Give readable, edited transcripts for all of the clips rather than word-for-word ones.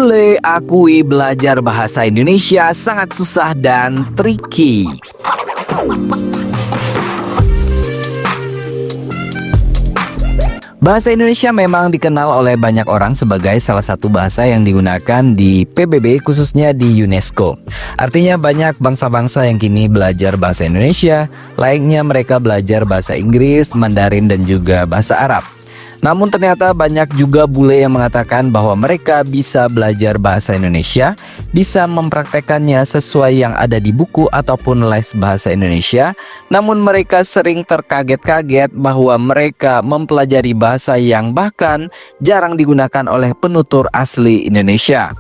Bule akui belajar bahasa Indonesia sangat susah dan tricky. Bahasa Indonesia memang dikenal oleh banyak orang sebagai salah satu bahasa yang digunakan di PBB, khususnya di UNESCO. Artinya banyak bangsa-bangsa yang kini belajar bahasa Indonesia, layaknya mereka belajar bahasa Inggris, Mandarin, dan juga bahasa Arab. Namun ternyata banyak juga bule yang mengatakan bahwa mereka bisa belajar bahasa Indonesia, bisa mempraktekannya sesuai yang ada di buku ataupun les bahasa Indonesia. Namun mereka sering terkaget-kaget bahwa mereka mempelajari bahasa yang bahkan jarang digunakan oleh penutur asli Indonesia.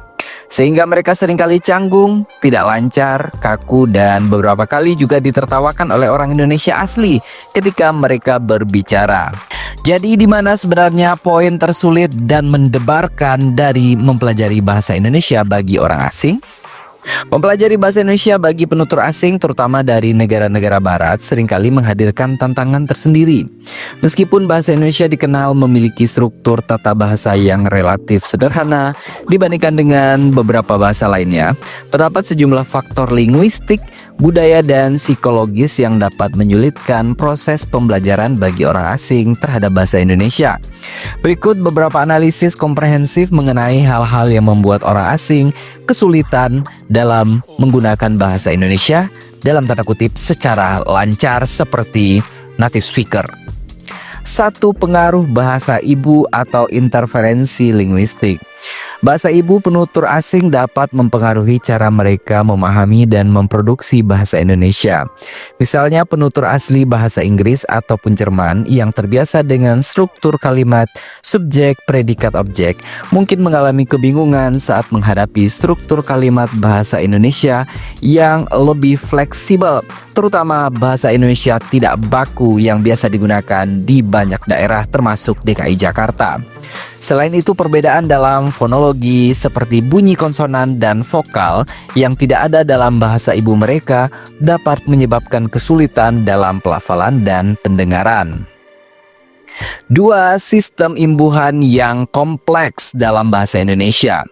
Sehingga mereka seringkali canggung, tidak lancar, kaku, dan beberapa kali juga ditertawakan oleh orang Indonesia asli ketika mereka berbicara. Jadi di mana sebenarnya poin tersulit dan mendebarkan dari mempelajari bahasa Indonesia bagi orang asing? Mempelajari bahasa Indonesia bagi penutur asing, terutama dari negara-negara barat, seringkali menghadirkan tantangan tersendiri. Meskipun bahasa Indonesia dikenal memiliki struktur tata bahasa yang relatif sederhana dibandingkan dengan beberapa bahasa lainnya, terdapat sejumlah faktor linguistik, budaya, dan psikologis yang dapat menyulitkan proses pembelajaran bagi orang asing terhadap bahasa Indonesia. Berikut beberapa analisis komprehensif mengenai hal-hal yang membuat orang asing kesulitan dalam menggunakan bahasa Indonesia dalam tanda kutip secara lancar seperti native speaker. 1. Pengaruh bahasa ibu atau interferensi linguistik. Bahasa ibu penutur asing dapat mempengaruhi cara mereka memahami dan memproduksi bahasa Indonesia. Misalnya penutur asli bahasa Inggris ataupun Jerman yang terbiasa dengan struktur kalimat subjek, predikat, objek mungkin mengalami kebingungan saat menghadapi struktur kalimat bahasa Indonesia yang lebih fleksibel, terutama bahasa Indonesia tidak baku yang biasa digunakan di banyak daerah termasuk DKI Jakarta. Selain itu, perbedaan dalam fonologi seperti bunyi konsonan dan vokal yang tidak ada dalam bahasa ibu mereka dapat menyebabkan kesulitan dalam pelafalan dan pendengaran. 2. Sistem imbuhan yang kompleks dalam bahasa Indonesia.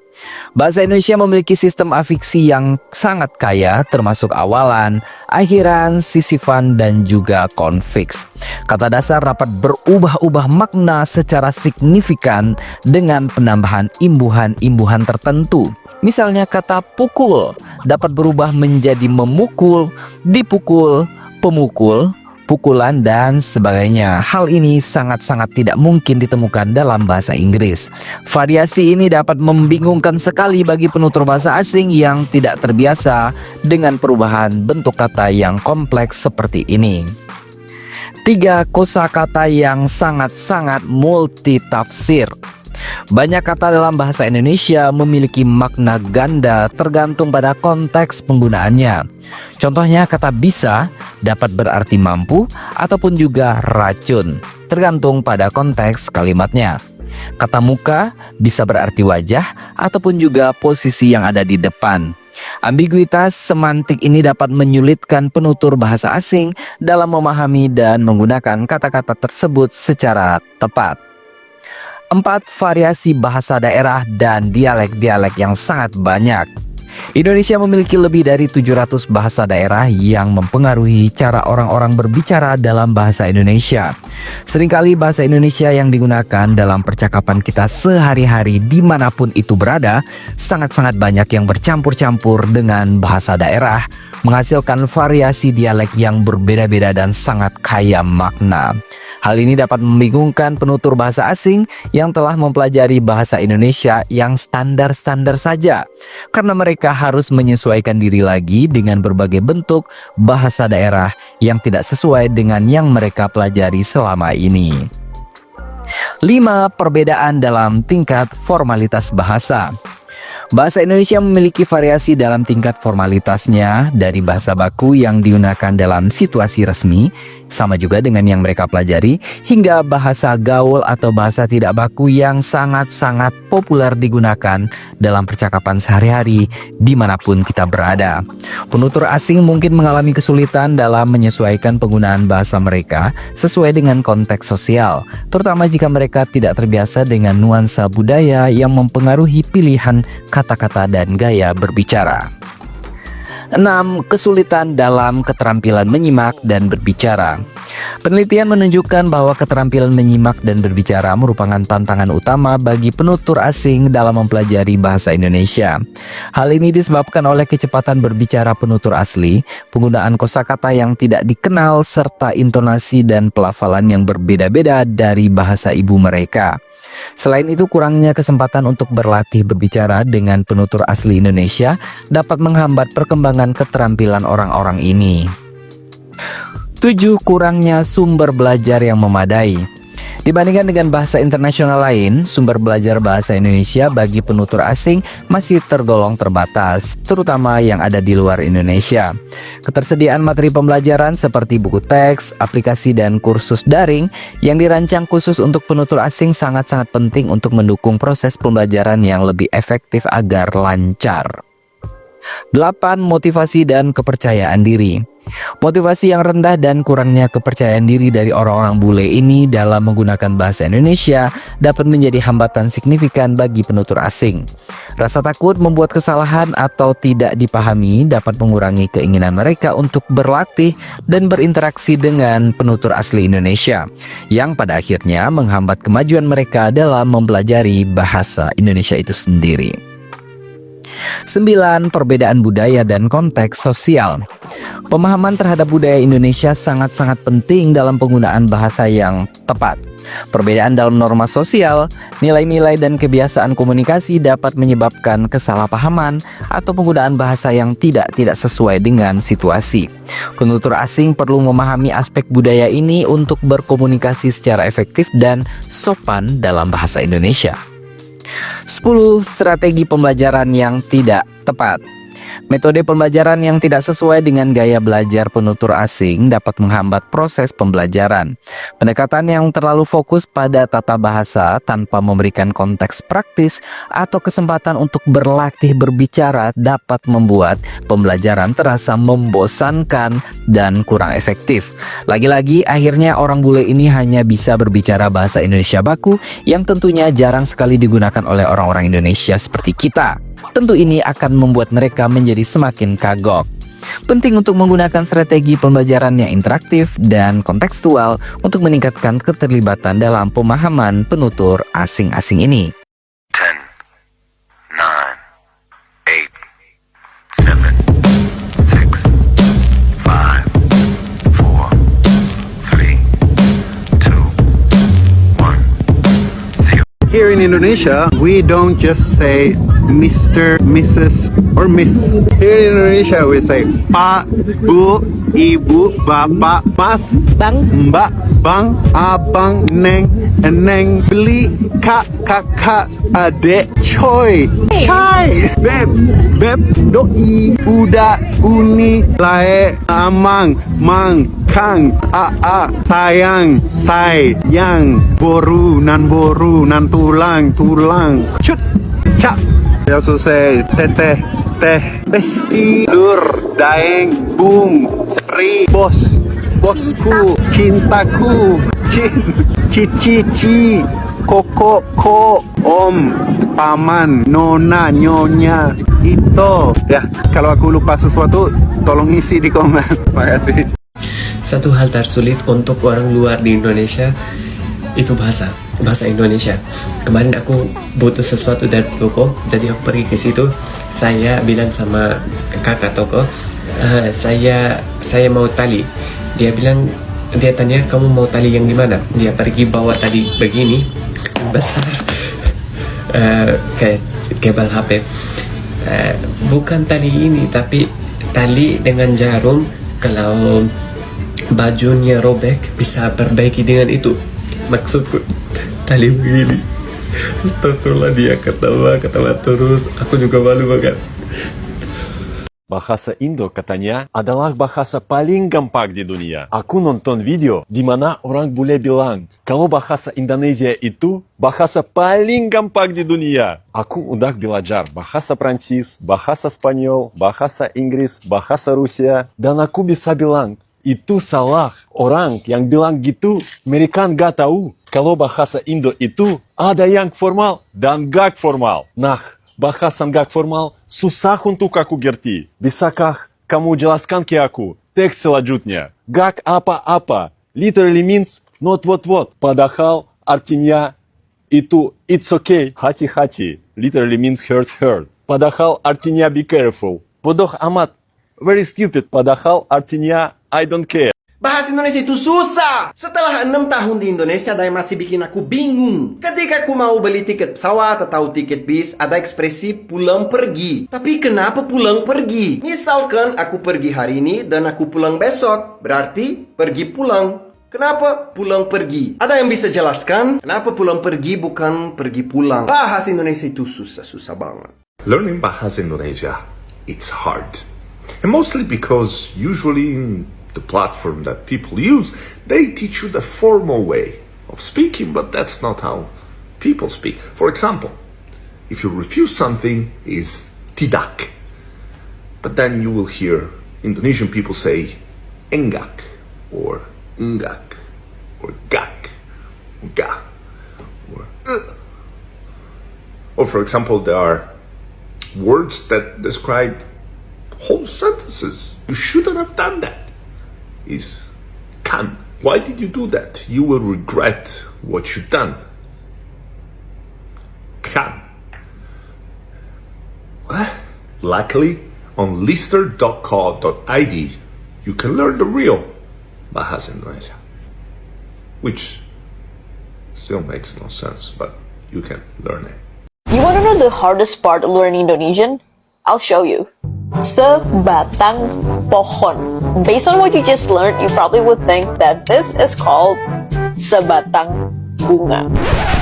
Bahasa Indonesia memiliki sistem afiksi yang sangat kaya, termasuk awalan, akhiran, sisifan, dan juga konfiks. Kata dasar dapat berubah-ubah makna secara signifikan dengan penambahan imbuhan-imbuhan tertentu. Misalnya kata pukul dapat berubah menjadi memukul, dipukul, pemukul, pukulan, dan sebagainya. Hal ini sangat-sangat tidak mungkin ditemukan dalam bahasa Inggris. Variasi ini dapat membingungkan sekali bagi penutur bahasa asing yang tidak terbiasa dengan perubahan bentuk kata yang kompleks seperti ini. 3. Kosakata yang sangat-sangat multitafsir. Banyak kata dalam bahasa Indonesia memiliki makna ganda tergantung pada konteks penggunaannya. Contohnya kata bisa dapat berarti mampu ataupun juga racun, tergantung pada konteks kalimatnya. Kata muka bisa berarti wajah ataupun juga posisi yang ada di depan. Ambiguitas semantik ini dapat menyulitkan penutur bahasa asing dalam memahami dan menggunakan kata-kata tersebut secara tepat. 4. Variasi bahasa daerah dan dialek-dialek yang sangat banyak. Indonesia memiliki lebih dari 700 bahasa daerah yang mempengaruhi cara orang-orang berbicara dalam bahasa Indonesia. Seringkali bahasa Indonesia yang digunakan dalam percakapan kita sehari-hari dimanapun itu berada sangat-sangat banyak yang bercampur-campur dengan bahasa daerah, menghasilkan variasi dialek yang berbeda-beda dan sangat kaya makna. Hal ini dapat membingungkan penutur bahasa asing yang telah mempelajari bahasa Indonesia yang standar-standar saja, karena mereka harus menyesuaikan diri lagi dengan berbagai bentuk bahasa daerah yang tidak sesuai dengan yang mereka pelajari selama ini. 5. Perbedaan dalam tingkat formalitas bahasa. Bahasa Indonesia memiliki variasi dalam tingkat formalitasnya, dari bahasa baku yang digunakan dalam situasi resmi, sama juga dengan yang mereka pelajari, hingga bahasa gaul atau bahasa tidak baku yang sangat-sangat populer digunakan dalam percakapan sehari-hari dimanapun kita berada. Penutur asing mungkin mengalami kesulitan dalam menyesuaikan penggunaan bahasa mereka sesuai dengan konteks sosial, terutama jika mereka tidak terbiasa dengan nuansa budaya yang mempengaruhi pilihan kata kata-kata dan gaya berbicara. 6. Kesulitan dalam keterampilan menyimak dan berbicara. Penelitian menunjukkan bahwa keterampilan menyimak dan berbicara merupakan tantangan utama bagi penutur asing dalam mempelajari bahasa Indonesia. Hal ini disebabkan oleh kecepatan berbicara penutur asli, penggunaan kosakata yang tidak dikenal, serta intonasi dan pelafalan yang berbeda-beda dari bahasa ibu mereka. Selain itu, kurangnya kesempatan untuk berlatih berbicara dengan penutur asli Indonesia dapat menghambat perkembangan keterampilan orang-orang ini. 7. Kurangnya sumber belajar yang memadai. Dibandingkan dengan bahasa internasional lain, sumber belajar bahasa Indonesia bagi penutur asing masih tergolong terbatas, terutama yang ada di luar Indonesia. Ketersediaan materi pembelajaran seperti buku teks, aplikasi, dan kursus daring yang dirancang khusus untuk penutur asing sangat-sangat penting untuk mendukung proses pembelajaran yang lebih efektif agar lancar. 8. Motivasi dan kepercayaan diri. Motivasi yang rendah dan kurangnya kepercayaan diri dari orang-orang bule ini dalam menggunakan bahasa Indonesia dapat menjadi hambatan signifikan bagi penutur asing. Rasa takut membuat kesalahan atau tidak dipahami dapat mengurangi keinginan mereka untuk berlatih dan berinteraksi dengan penutur asli Indonesia, yang pada akhirnya menghambat kemajuan mereka dalam mempelajari bahasa Indonesia itu sendiri. 9. Perbedaan budaya dan konteks sosial. Pemahaman terhadap budaya Indonesia sangat-sangat penting dalam penggunaan bahasa yang tepat. Perbedaan dalam norma sosial, nilai-nilai dan kebiasaan komunikasi dapat menyebabkan kesalahpahaman atau penggunaan bahasa yang tidak sesuai dengan situasi. Penutur asing perlu memahami aspek budaya ini untuk berkomunikasi secara efektif dan sopan dalam bahasa Indonesia. 10. Strategi pembelajaran yang tidak tepat. Metode pembelajaran yang tidak sesuai dengan gaya belajar penutur asing dapat menghambat proses pembelajaran. Pendekatan yang terlalu fokus pada tata bahasa tanpa memberikan konteks praktis atau kesempatan untuk berlatih berbicara dapat membuat pembelajaran terasa membosankan dan kurang efektif. Lagi-lagi, akhirnya orang bule ini hanya bisa berbicara bahasa Indonesia baku yang tentunya jarang sekali digunakan oleh orang-orang Indonesia seperti kita. Tentu ini akan membuat mereka menjadi semakin kagok. Penting untuk menggunakan strategi pembelajaran yang interaktif dan kontekstual untuk meningkatkan keterlibatan dalam pemahaman penutur asing-asing ini. 10, 9, 8, 7, 6, 5, 4, 3, 2, 1, 0. Here in Indonesia, we don't just say Mr., Mrs., or Miss. Here in Indonesia, we say Pak, Bu, Ibu, Bapak, Mas, Bang, Mbak, Bang, Abang, Neng, Eneng, Beli, Kak, Kakak, Adek, Coy, Chai, Beb, Beb, Doi, Uda, Uni, Lae, Amang, Mang, Kang, Aa, Sayang, Say, Yang, Boru, Nan Tulang, Cut, Cak. I also say Teteh, Teh, Besti, Lur, Daeng, Bung, Sri, Bos, Bosku, Cintaku, Cici, Koko, Ko, Om, Paman, Nona, Nyonya, Ito. Ya, kalau aku lupa sesuatu, tolong isi di komen. Makasih. Satu hal tersulit untuk orang luar di Indonesia itu bahasa Indonesia. Kemarin aku butuh sesuatu dari toko, jadi aku pergi ke situ. Saya bilang sama kakak toko, saya mau tali. Dia tanya, kamu mau tali yang gimana? Dia pergi bawa tali begini besar, kayak kabel HP. Bukan tali ini, tapi tali dengan jarum. Kalau bajunya robek, bisa perbaiki dengan itu. Maksudku tali begini. Astagfirullah, dia ketawa terus. Aku juga malu banget. Bahasa Indo katanya adalah bahasa paling gampang di dunia. Aku nonton video di mana orang bule bilang kalau bahasa Indonesia itu bahasa paling gampang di dunia. Aku udah belajar bahasa Prancis, bahasa Spanyol, bahasa Inggris, bahasa Rusia, dan aku bisa bilang itu salah. Orang yang bilang gitu, mereka nggak tahu kalau bahasa Indo itu ada yang formal dan gak formal. Nah, Bahasa nggak formal susah untuk aku gerti. Bisakah kamu jelaskan ke aku teks selanjutnya? Gak apa-apa literally means not what. Padahal artinya itu it's okay. Hati-hati literally means hurt. Padahal artinya be careful. Bodoh amat. Very stupid. Padahal artinya I don't care. Bahasa Indonesia itu susah. Setelah 6 tahun di Indonesia, ada yang masih bikin aku bingung. Ketika aku mau beli tiket pesawat atau tiket bis, ada ekspresi pulang pergi. Tapi kenapa pulang pergi? Misalkan aku pergi hari ini dan aku pulang besok, berarti pergi pulang. Kenapa pulang pergi? Ada yang bisa jelaskan? Kenapa pulang pergi bukan pergi pulang? Bahasa Indonesia itu susah banget. Learning Bahasa Indonesia, it's hard. And mostly because usually in the platform that people use, they teach you the formal way of speaking, but that's not how people speak. For example, if you refuse something, is tidak. But then you will hear Indonesian people say enggak, or enggak, or gak, or ga, or Or for example, there are words that describe whole sentences. You shouldn't have done that. Is can. Why did you do that? You will regret what you've done. Can. What? Luckily, on lister.co.id, you can learn the real Bahasa Indonesia, which still makes no sense, but you can learn it. You want to know the hardest part of learning Indonesian? I'll show you. Sebatang pohon. Based on what you just learned, you probably would think that this is called sebatang bunga.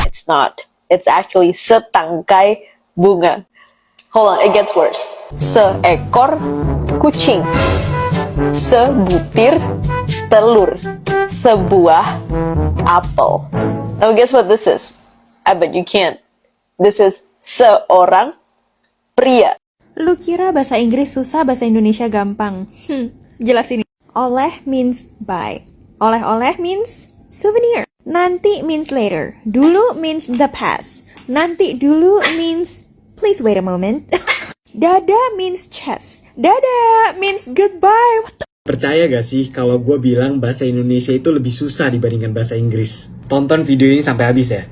It's not. It's actually setangkai bunga. Hold on, it gets worse. Seekor kucing. Sebutir telur. Sebuah apel. Now guess what this is? I bet you can't. This is seorang pria. Lu kira bahasa Inggris susah, bahasa Indonesia gampang? Jelasin. Oleh means buy. Oleh-oleh means souvenir. Nanti means later. Dulu means the past. Nanti dulu means please wait a moment. Dada means chest. Dada means goodbye. What the? Percaya gak sih kalau gue bilang bahasa Indonesia itu lebih susah dibandingkan bahasa Inggris? Tonton video ini sampai habis ya.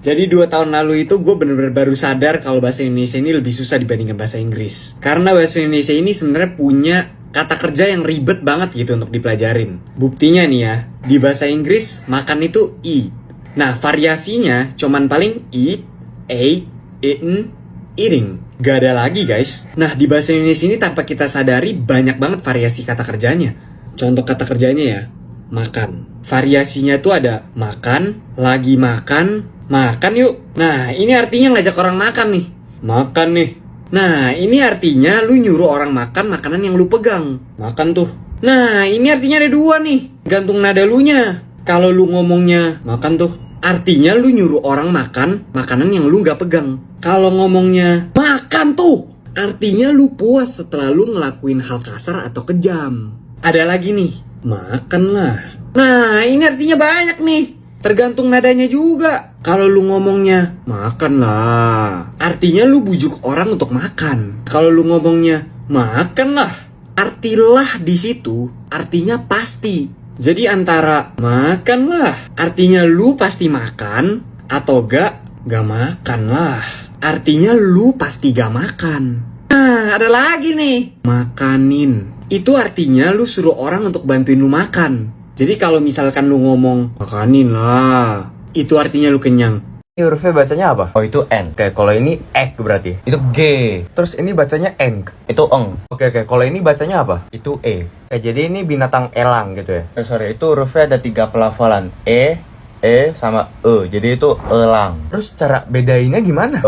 Jadi 2 tahun lalu itu gue bener-bener baru sadar kalau bahasa Indonesia ini lebih susah dibandingkan bahasa Inggris. Karena bahasa Indonesia ini sebenarnya punya kata kerja yang ribet banget gitu untuk dipelajarin. Buktinya nih ya, di bahasa Inggris makan itu eat. Nah variasinya cuman paling eat, ate, eaten, eating. Gak ada lagi guys. Nah di bahasa Indonesia ini tanpa kita sadari banyak banget variasi kata kerjanya. Contoh kata kerjanya ya, makan. Variasinya tuh ada makan, lagi makan, makan yuk. Nah ini artinya ngajak orang makan nih. Makan nih. Nah ini artinya lu nyuruh orang makan makanan yang lu pegang. Makan tuh. Nah ini artinya ada 2 nih. Gantung nada lu nya. Kalau lu ngomongnya makan tuh, artinya lu nyuruh orang makan makanan yang lu gak pegang. Kalau ngomongnya makan tuh, artinya lu puas setelah lu ngelakuin hal kasar atau kejam. Ada lagi nih, makanlah. Nah ini artinya banyak nih. Tergantung nadanya juga. Kalau lu ngomongnya makanlah, artinya lu bujuk orang untuk makan. Kalau lu ngomongnya makanlah, artilah di situ artinya pasti. Jadi antara makanlah artinya lu pasti makan, atau gak makanlah artinya lu pasti gak makan. Nah ada lagi nih, makanin. Itu artinya lu suruh orang untuk bantuin lu makan. Jadi kalau misalkan lu ngomong makanin lah, itu artinya lu kenyang. Ini hurufnya bacanya apa? Oh itu N. Oke, kalau ini ek berarti. Itu G. Terus ini bacanya eng. Itu eng. Oke, kalau ini bacanya apa? Itu E. Jadi ini binatang elang gitu ya. Sorry, itu hurufnya ada 3 pelafalan. E sama E. Jadi itu elang. Terus cara bedainnya gimana?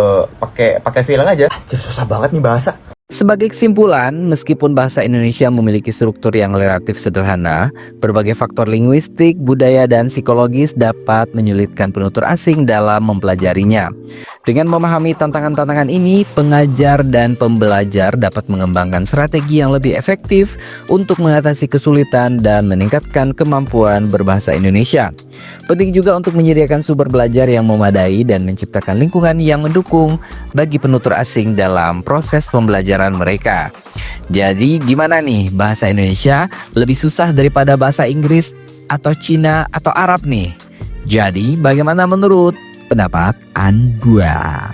Pakai feeling aja. Susah banget nih bahasa. Sebagai kesimpulan, meskipun bahasa Indonesia memiliki struktur yang relatif sederhana, berbagai faktor linguistik, budaya, dan psikologis dapat menyulitkan penutur asing dalam mempelajarinya. Dengan memahami tantangan-tantangan ini, pengajar dan pembelajar dapat mengembangkan strategi yang lebih efektif untuk mengatasi kesulitan dan meningkatkan kemampuan berbahasa Indonesia. Penting juga untuk menyediakan sumber belajar yang memadai dan menciptakan lingkungan yang mendukung bagi penutur asing dalam proses pembelajaran mereka. Jadi gimana nih, bahasa Indonesia lebih susah daripada bahasa Inggris atau Cina atau Arab nih? Jadi bagaimana menurut pendapat Anda?